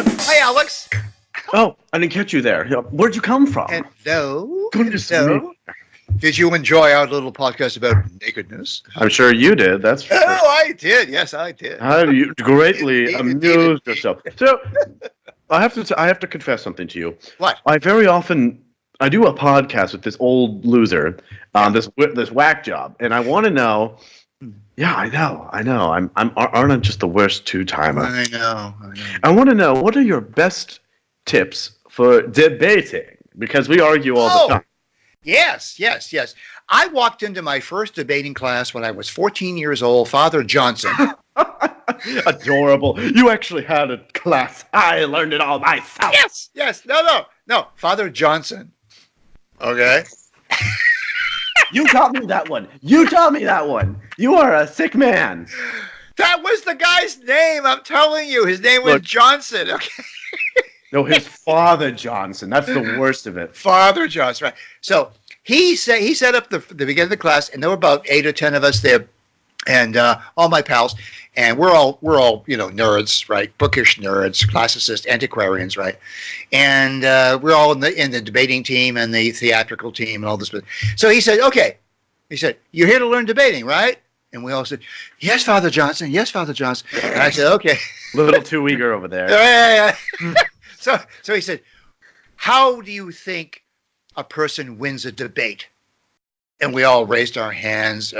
Hi, Alex. Oh, I didn't catch you there. Where'd you come from? Hello. Goodness Hello. me. Did you enjoy our little podcast about nakedness? I'm sure you did. That's for sure. Oh, I did. Yes, I did. You greatly Indeed, amused yourself. So, I have to confess something to you. What? I do a podcast with this old loser, this whack job, and I want to know. Yeah, I know. Aren't I just the worst two-timer? I know. I want to know, what are your best tips for debating? Because we argue all the time. Yes. I walked into my first debating class when I was 14 years old, Father Johnson. Adorable. You actually had a class. I learned it all myself. Yes. No. Father Johnson. Okay. You taught me that one. You are a sick man. That was the guy's name. I'm telling you. His name was Johnson. Okay. No, his father Johnson. That's the worst of it. Father Johnson, right? So he set up the beginning of the class, and there were about 8 or 10 of us there, and all my pals, and we're all nerds, right? Bookish nerds, classicists, antiquarians, right? And we're all in the debating team and the theatrical team and all this. So he said, okay. He said, "You're here to learn debating, right?" And we all said, "Yes, Father Johnson. Yes, Father Johnson." And I said, "Okay." A little too eager over there. Yeah. So he said, "How do you think a person wins a debate?" And we all raised our hands.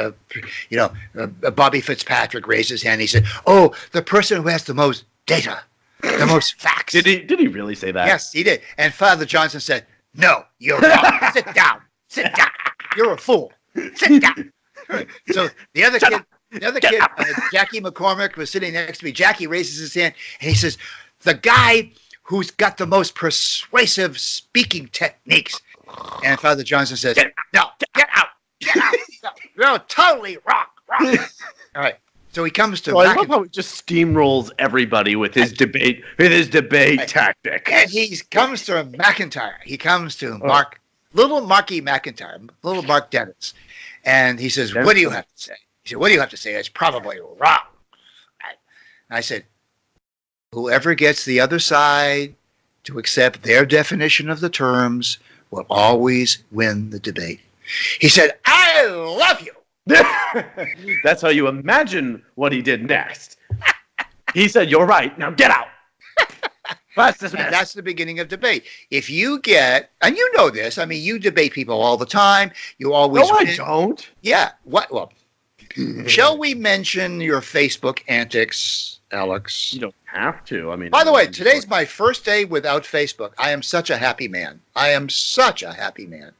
Bobby Fitzpatrick raised his hand. He said, "Oh, the person who has the most data, the most facts." Did he really say that? Yes, he did. And Father Johnson said, "No, you're wrong. Sit down. You're a fool. Sit down." So the other kid, Jackie McCormick, was sitting next to me. Jackie raises his hand and he says, "The guy who's got the most persuasive speaking techniques." And Father Johnson says, "No, get out. You're totally wrong. All right. So he comes to. I love how he just steamrolls everybody with his debate tactic. And he comes to McIntyre. He comes to little Marky McIntyre, little Mark Dennis, and he says, "What do you have to say?" He said, "What do you have to say? It's probably wrong." And I said, "Whoever gets the other side to accept their definition of the terms will always win the debate." He said, "I love you." That's how you imagine what he did next. He said, "You're right. Now get out." That's the beginning of debate. If you get, and you know this, I mean, you debate people all the time. You always win. I don't. Yeah. What? Well, shall we mention your Facebook antics, Alex? You don't have to. I mean, by the way, today's my first day without Facebook. I am such a happy man.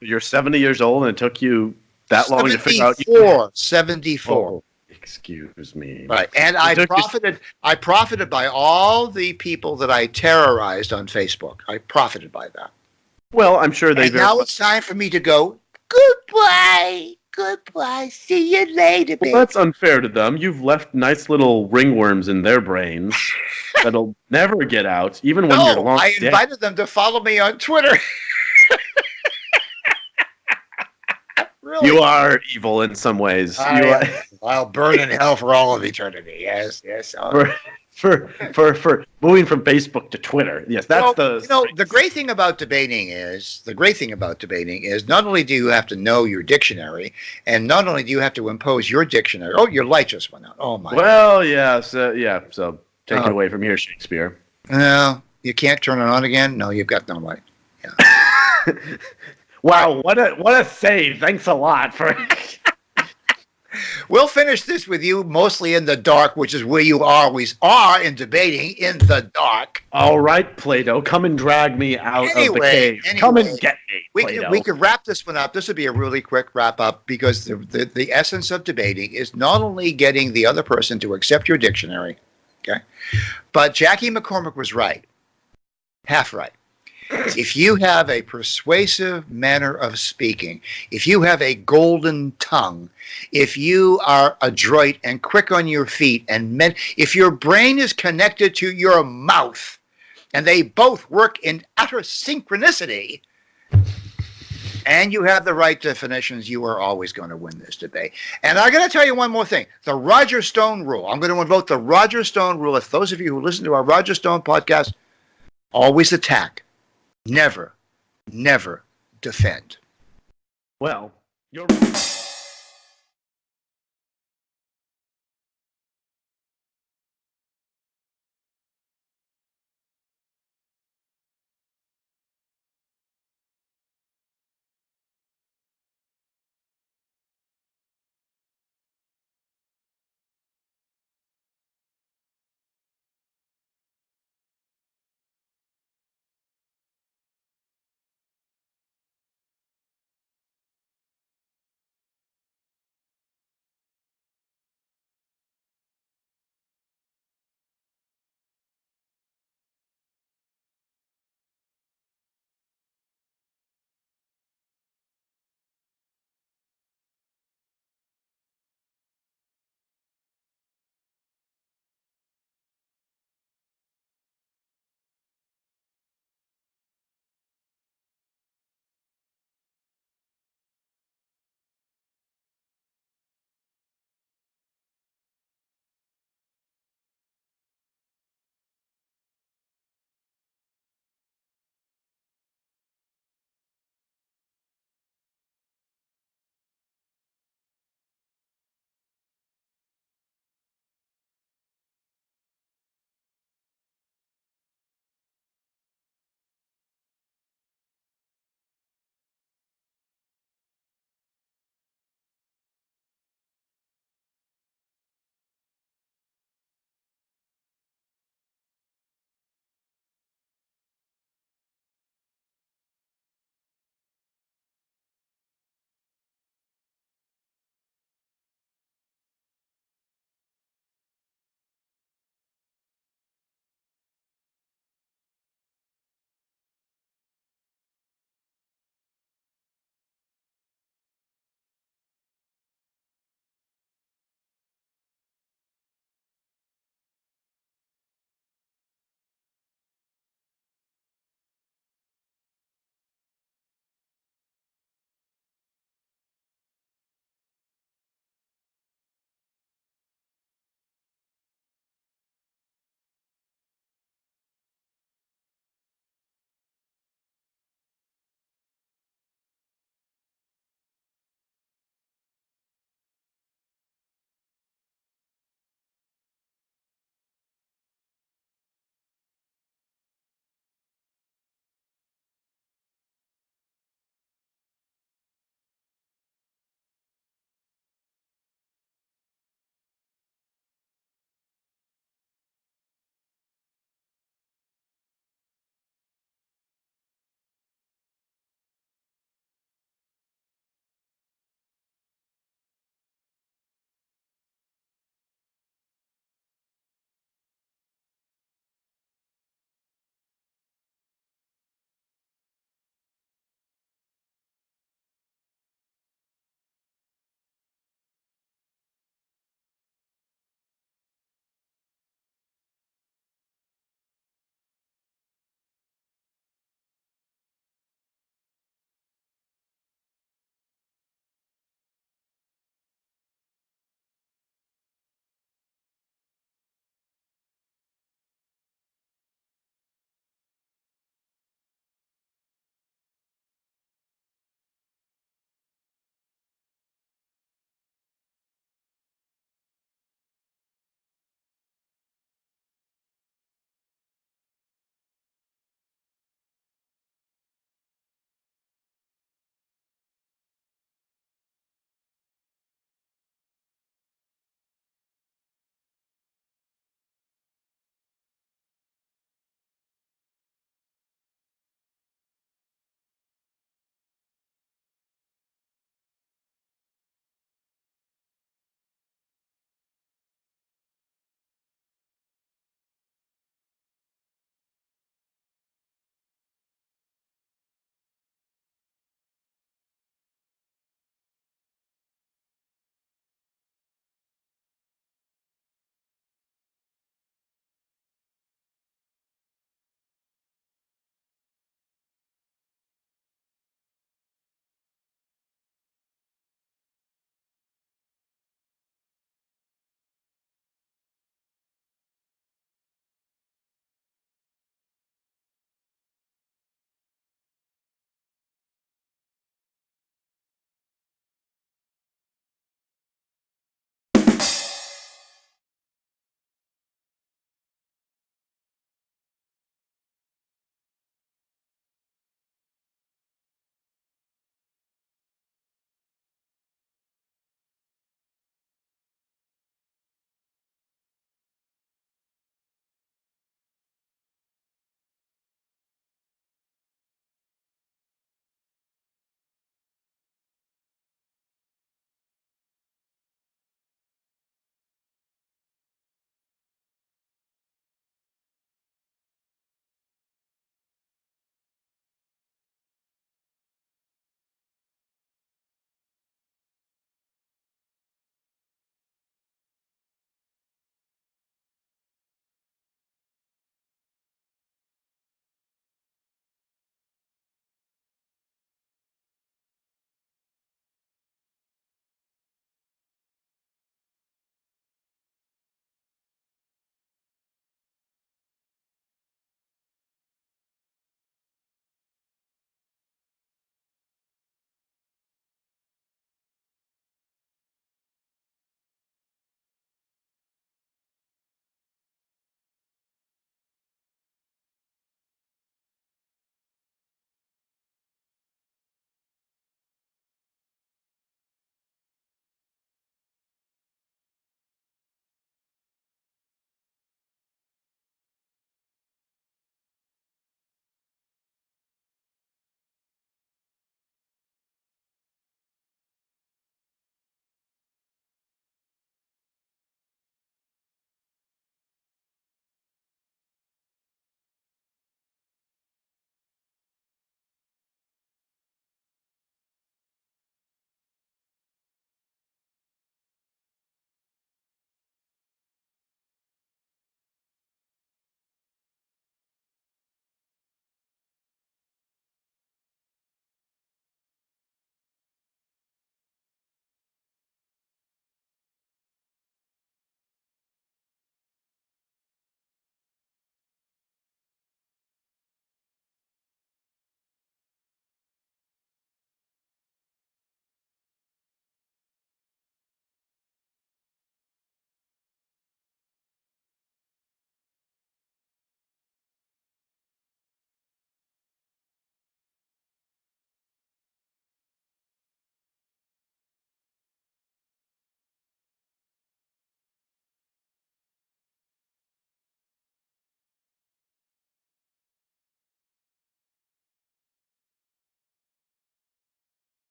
You're 70 years old, and it took you that long to figure out. 74. Oh, excuse me. Right, and I profited by all the people that I terrorized on Facebook. I profited by that. Well, I'm sure they. And now it's time for me to go. Goodbye. See you later, baby. Well, that's unfair to them. You've left nice little ringworms in their brains that'll never get out, even when you're long dead. I invited them to follow me on Twitter. Really? You are evil in some ways. I'll burn in hell for all of eternity. Yes. For moving from Facebook to Twitter. Yes, that's the great thing about debating is not only do you have to know your dictionary, and not only do you have to impose your dictionary. Oh, your light just went out. Oh my. Well, God. So take it away from here, Shakespeare. No, you can't turn it on again. No, you've got no light. Yeah. Wow, what a save! Thanks a lot for. We'll finish this with you mostly in the dark, which is where you always are in debating, in the dark. All right, Plato, come and drag me out of the cave. Come and get me, Plato. We could wrap this one up. This would be a really quick wrap up, because the essence of debating is not only getting the other person to accept your dictionary, okay, but Jackie McCormick was right, half right. If you have a persuasive manner of speaking, if you have a golden tongue, if you are adroit and quick on your feet, if your brain is connected to your mouth, and they both work in utter synchronicity, and you have the right definitions, you are always going to win this debate. And I'm going to tell you one more thing. The Roger Stone rule. I'm going to invoke the Roger Stone rule. If those of you who listen to our Roger Stone podcast, Always attack. Never, never defend. Well, you're